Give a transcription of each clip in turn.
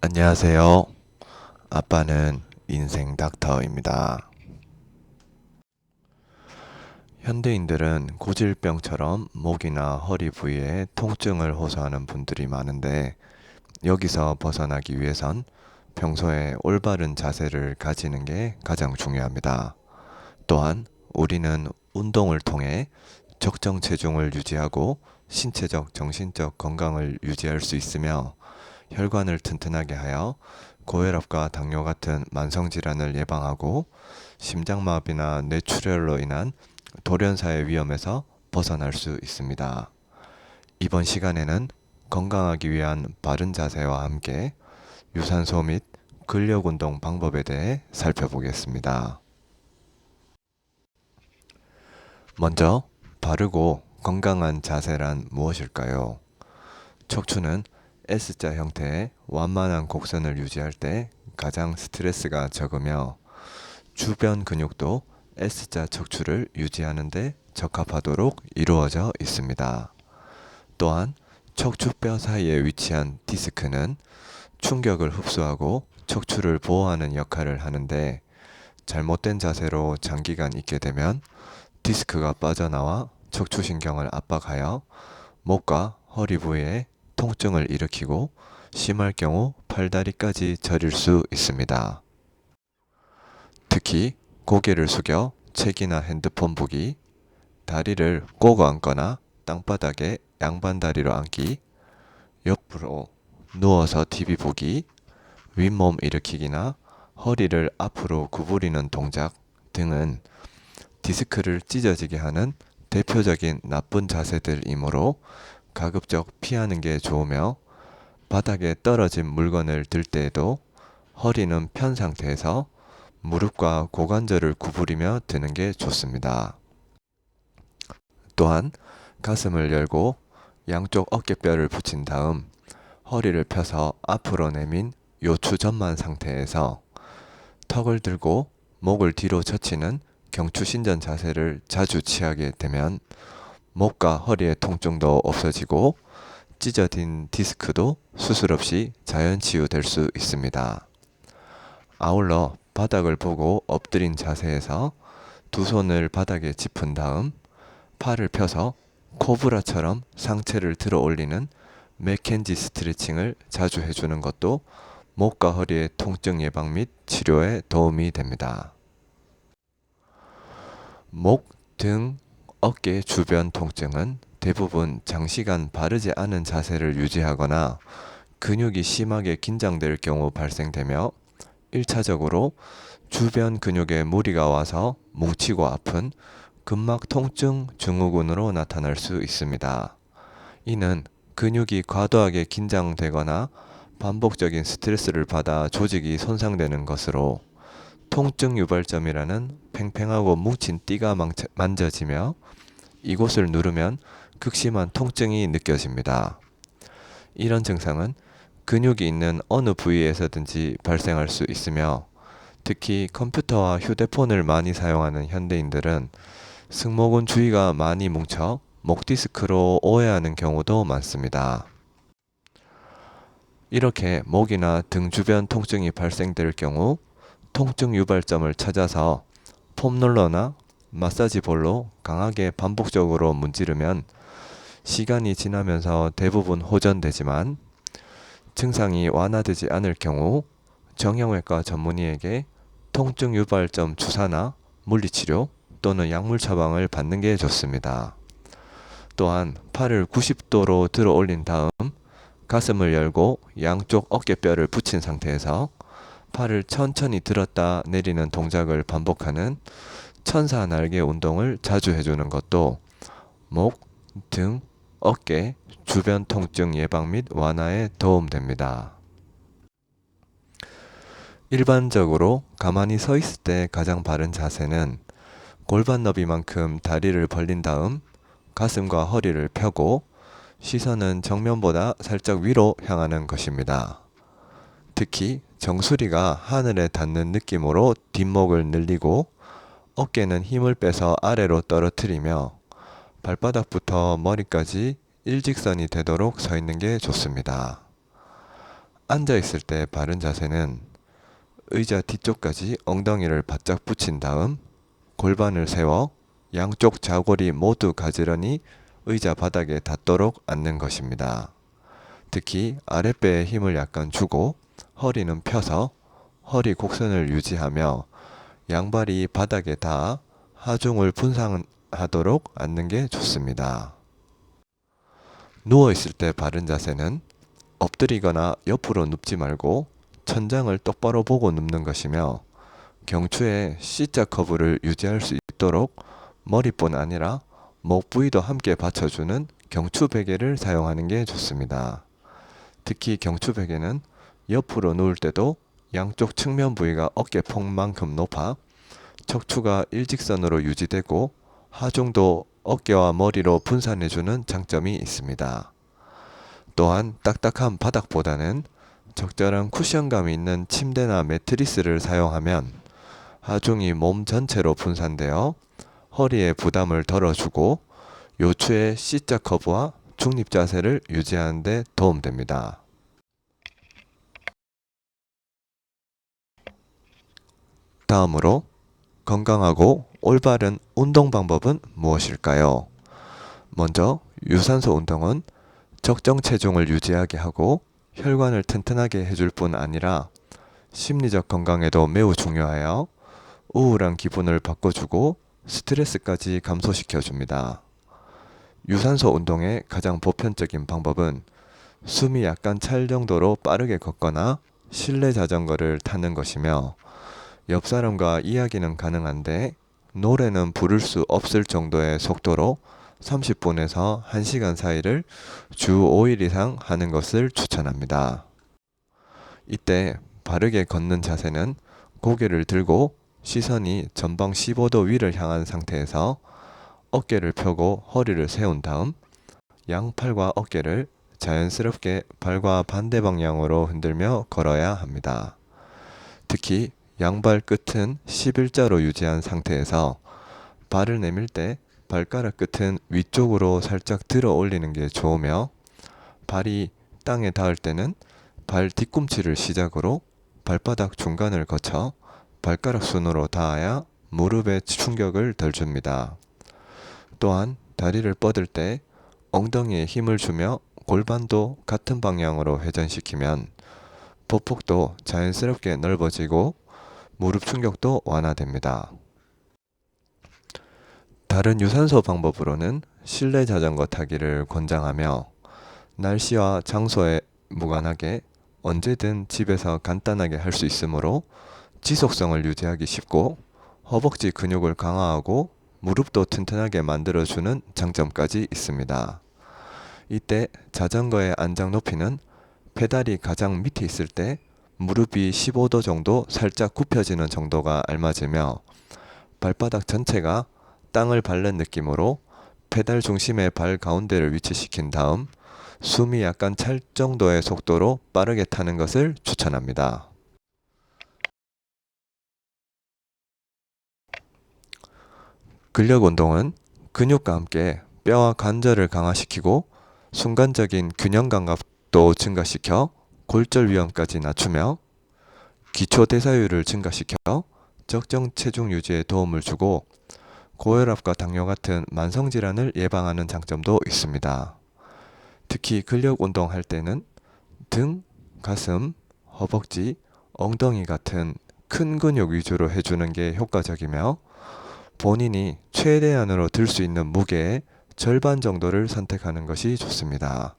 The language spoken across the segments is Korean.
안녕하세요. 아빠는 인생 닥터입니다. 현대인들은 고질병처럼 목이나 허리 부위에 통증을 호소하는 분들이 많은데 여기서 벗어나기 위해선 평소에 올바른 자세를 가지는 게 가장 중요합니다. 또한 우리는 운동을 통해 적정 체중을 유지하고 신체적, 정신적 건강을 유지할 수 있으며 혈관을 튼튼하게 하여 고혈압과 당뇨 같은 만성질환을 예방하고 심장마비나 뇌출혈로 인한 돌연사의 위험에서 벗어날 수 있습니다. 이번 시간에는 건강하기 위한 바른 자세와 함께 유산소 및 근력운동 방법에 대해 살펴보겠습니다. 먼저 바르고 건강한 자세란 무엇일까요? 척추는 S자 형태의 완만한 곡선을 유지할 때 가장 스트레스가 적으며 주변 근육도 S자 척추를 유지하는 데 적합하도록 이루어져 있습니다. 또한 척추뼈 사이에 위치한 디스크는 충격을 흡수하고 척추를 보호하는 역할을 하는데 잘못된 자세로 장기간 있게 되면 디스크가 빠져나와 척추신경을 압박하여 목과 허리 부위에 통증을 일으키고 심할 경우 팔다리까지 저릴 수 있습니다. 특히 고개를 숙여 책이나 핸드폰 보기, 다리를 꼬고 앉거나 땅바닥에 양반다리로 앉기, 옆으로 누워서 TV 보기, 윗몸 일으키기나 허리를 앞으로 구부리는 동작 등은 디스크를 찢어지게 하는 대표적인 나쁜 자세들이므로 가급적 피하는 게 좋으며 바닥에 떨어진 물건을 들 때에도 허리는 편 상태에서 무릎과 고관절을 구부리며 드는 게 좋습니다. 또한 가슴을 열고 양쪽 어깨뼈를 붙인 다음 허리를 펴서 앞으로 내민 요추 전만 상태에서 턱을 들고 목을 뒤로 젖히는 경추신전 자세를 자주 취하게 되면 목과 허리의 통증도 없어지고 찢어진 디스크도 수술 없이 자연 치유될 수 있습니다. 아울러 바닥을 보고 엎드린 자세에서 두 손을 바닥에 짚은 다음 팔을 펴서 코브라처럼 상체를 들어 올리는 맥켄지 스트레칭을 자주 해주는 것도 목과 허리의 통증 예방 및 치료에 도움이 됩니다. 목, 등, 어깨 주변 통증은 대부분 장시간 바르지 않은 자세를 유지하거나 근육이 심하게 긴장될 경우 발생되며 1차적으로 주변 근육에 무리가 와서 뭉치고 아픈 근막 통증 증후군으로 나타날 수 있습니다. 이는 근육이 과도하게 긴장되거나 반복적인 스트레스를 받아 조직이 손상되는 것으로 통증 유발점이라는 팽팽하고 뭉친 띠가 만져지며 이곳을 누르면 극심한 통증이 느껴집니다. 이런 증상은 근육이 있는 어느 부위에서든지 발생할 수 있으며 특히 컴퓨터와 휴대폰을 많이 사용하는 현대인들은 승모근 주위가 많이 뭉쳐 목 디스크로 오해하는 경우도 많습니다. 이렇게 목이나 등 주변 통증이 발생될 경우 통증 유발점을 찾아서 폼롤러나 마사지 볼로 강하게 반복적으로 문지르면 시간이 지나면서 대부분 호전되지만 증상이 완화되지 않을 경우 정형외과 전문의에게 통증 유발점 주사나 물리치료 또는 약물 처방을 받는 게 좋습니다. 또한 팔을 90도로 들어 올린 다음 가슴을 열고 양쪽 어깨뼈를 붙인 상태에서 팔을 천천히 들었다 내리는 동작을 반복하는 천사 날개 운동을 자주 해주는 것도 목, 등, 어깨, 주변 통증 예방 및 완화에 도움됩니다. 일반적으로 가만히 서 있을 때 가장 바른 자세는 골반 너비만큼 다리를 벌린 다음 가슴과 허리를 펴고 시선은 정면보다 살짝 위로 향하는 것입니다. 특히 정수리가 하늘에 닿는 느낌으로 뒷목을 늘리고 어깨는 힘을 빼서 아래로 떨어뜨리며 발바닥부터 머리까지 일직선이 되도록 서 있는 게 좋습니다. 앉아 있을 때 바른 자세는 의자 뒤쪽까지 엉덩이를 바짝 붙인 다음 골반을 세워 양쪽 좌골이 모두 가지런히 의자 바닥에 닿도록 앉는 것입니다. 특히 아랫배에 힘을 약간 주고 허리는 펴서 허리 곡선을 유지하며 양발이 바닥에 닿아 하중을 분산하도록 앉는 게 좋습니다. 누워 있을 때 바른 자세는 엎드리거나 옆으로 눕지 말고 천장을 똑바로 보고 눕는 것이며 경추의 C자 커브를 유지할 수 있도록 머리뿐 아니라 목 부위도 함께 받쳐주는 경추 베개를 사용하는 게 좋습니다. 특히 경추 베개는 옆으로 누울 때도 양쪽 측면 부위가 어깨폭만큼 높아 척추가 일직선으로 유지되고 하중도 어깨와 머리로 분산해주는 장점이 있습니다. 또한 딱딱한 바닥보다는 적절한 쿠션감이 있는 침대나 매트리스를 사용하면 하중이 몸 전체로 분산되어 허리에 부담을 덜어주고 요추의 C자 커브와 중립 자세를 유지하는 데 도움됩니다. 다음으로 건강하고 올바른 운동 방법은 무엇일까요? 먼저 유산소 운동은 적정 체중을 유지하게 하고 혈관을 튼튼하게 해줄 뿐 아니라 심리적 건강에도 매우 중요하여 우울한 기분을 바꿔주고 스트레스까지 감소시켜줍니다. 유산소 운동의 가장 보편적인 방법은 숨이 약간 찰 정도로 빠르게 걷거나 실내 자전거를 타는 것이며 옆 사람과 이야기는 가능한데 노래는 부를 수 없을 정도의 속도로 30분에서 1시간 사이를 주 5일 이상 하는 것을 추천합니다. 이때 바르게 걷는 자세는 고개를 들고 시선이 전방 15도 위를 향한 상태에서 어깨를 펴고 허리를 세운 다음 양팔과 어깨를 자연스럽게 발과 반대 방향으로 흔들며 걸어야 합니다. 특히 양발 끝은 11자로 유지한 상태에서 발을 내밀 때 발가락 끝은 위쪽으로 살짝 들어 올리는 게 좋으며 발이 땅에 닿을 때는 발 뒤꿈치를 시작으로 발바닥 중간을 거쳐 발가락 순으로 닿아야 무릎에 충격을 덜 줍니다. 또한 다리를 뻗을 때 엉덩이에 힘을 주며 골반도 같은 방향으로 회전시키면 보폭도 자연스럽게 넓어지고 무릎 충격도 완화됩니다. 다른 유산소 방법으로는 실내 자전거 타기를 권장하며 날씨와 장소에 무관하게 언제든 집에서 간단하게 할 수 있으므로 지속성을 유지하기 쉽고 허벅지 근육을 강화하고 무릎도 튼튼하게 만들어주는 장점까지 있습니다. 이때 자전거의 안장 높이는 페달이 가장 밑에 있을 때 무릎이 15도 정도 살짝 굽혀지는 정도가 알맞으며 발바닥 전체가 땅을 밟는 느낌으로 페달 중심의 발 가운데를 위치시킨 다음 숨이 약간 찰 정도의 속도로 빠르게 타는 것을 추천합니다. 근력 운동은 근육과 함께 뼈와 관절을 강화시키고 순간적인 균형 감각도 증가시켜 골절 위험까지 낮추며 기초 대사율을 증가시켜 적정 체중 유지에 도움을 주고 고혈압과 당뇨 같은 만성질환을 예방하는 장점도 있습니다. 특히 근력 운동할 때는 등, 가슴, 허벅지, 엉덩이 같은 큰 근육 위주로 해주는 게 효과적이며 본인이 최대한으로 들 수 있는 무게의 절반 정도를 선택하는 것이 좋습니다.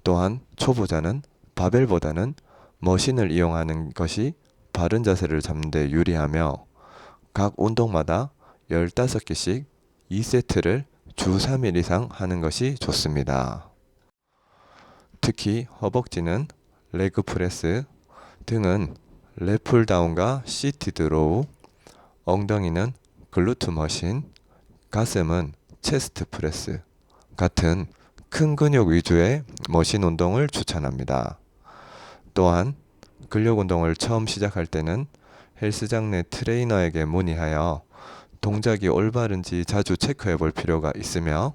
또한 초보자는 바벨보다는 머신을 이용하는 것이 바른 자세를 잡는 데 유리하며 각 운동마다 15개씩 2세트를 주 3일 이상 하는 것이 좋습니다. 특히 허벅지는 레그 프레스, 등은 랩풀 다운과 시티드 로우, 엉덩이는 글루트 머신, 가슴은 체스트 프레스 같은 큰 근육 위주의 머신 운동을 추천합니다. 또한 근력 운동을 처음 시작할 때는 헬스장 내 트레이너에게 문의하여 동작이 올바른지 자주 체크해 볼 필요가 있으며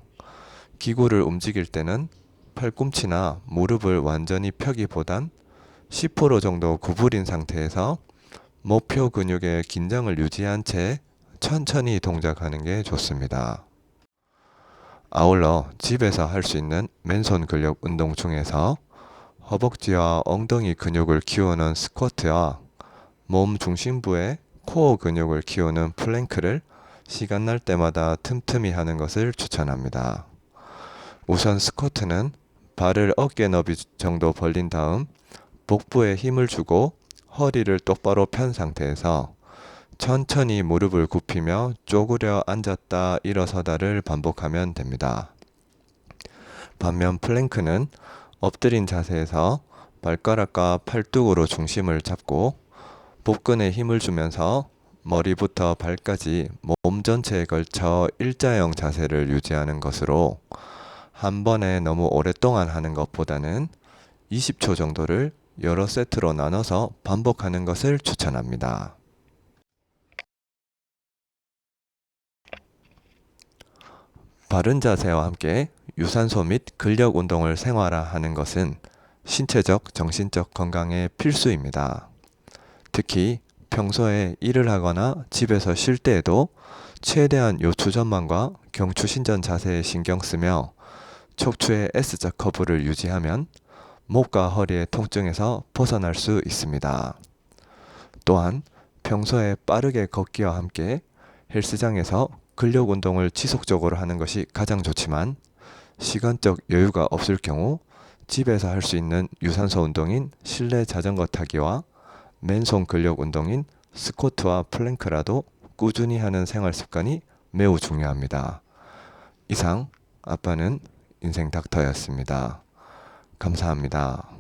기구를 움직일 때는 팔꿈치나 무릎을 완전히 펴기보단 10% 정도 구부린 상태에서 목표 근육의 긴장을 유지한 채 천천히 동작하는 게 좋습니다. 아울러 집에서 할 수 있는 맨손 근력 운동 중에서 허벅지와 엉덩이 근육을 키우는 스쿼트와 몸 중심부의 코어 근육을 키우는 플랭크를 시간 날 때마다 틈틈이 하는 것을 추천합니다. 우선 스쿼트는 발을 어깨 너비 정도 벌린 다음 복부에 힘을 주고 허리를 똑바로 편 상태에서 천천히 무릎을 굽히며 쪼그려 앉았다 일어서다를 반복하면 됩니다. 반면 플랭크는 엎드린 자세에서 발가락과 팔뚝으로 중심을 잡고 복근에 힘을 주면서 머리부터 발까지 몸 전체에 걸쳐 일자형 자세를 유지하는 것으로 한 번에 너무 오랫동안 하는 것보다는 20초 정도를 여러 세트로 나눠서 반복하는 것을 추천합니다. 바른 자세와 함께 유산소 및 근력 운동을 생활화하는 것은 신체적, 정신적 건강에 필수입니다. 특히 평소에 일을 하거나 집에서 쉴 때에도 최대한 요추 전망과 경추 신전 자세에 신경 쓰며 척추의 S자 커브를 유지하면 목과 허리의 통증에서 벗어날 수 있습니다. 또한 평소에 빠르게 걷기와 함께 헬스장에서 근력 운동을 지속적으로 하는 것이 가장 좋지만 시간적 여유가 없을 경우 집에서 할 수 있는 유산소 운동인 실내 자전거 타기와 맨손 근력 운동인 스쿼트와 플랭크라도 꾸준히 하는 생활 습관이 매우 중요합니다. 이상 아빠는 인생 닥터였습니다. 감사합니다.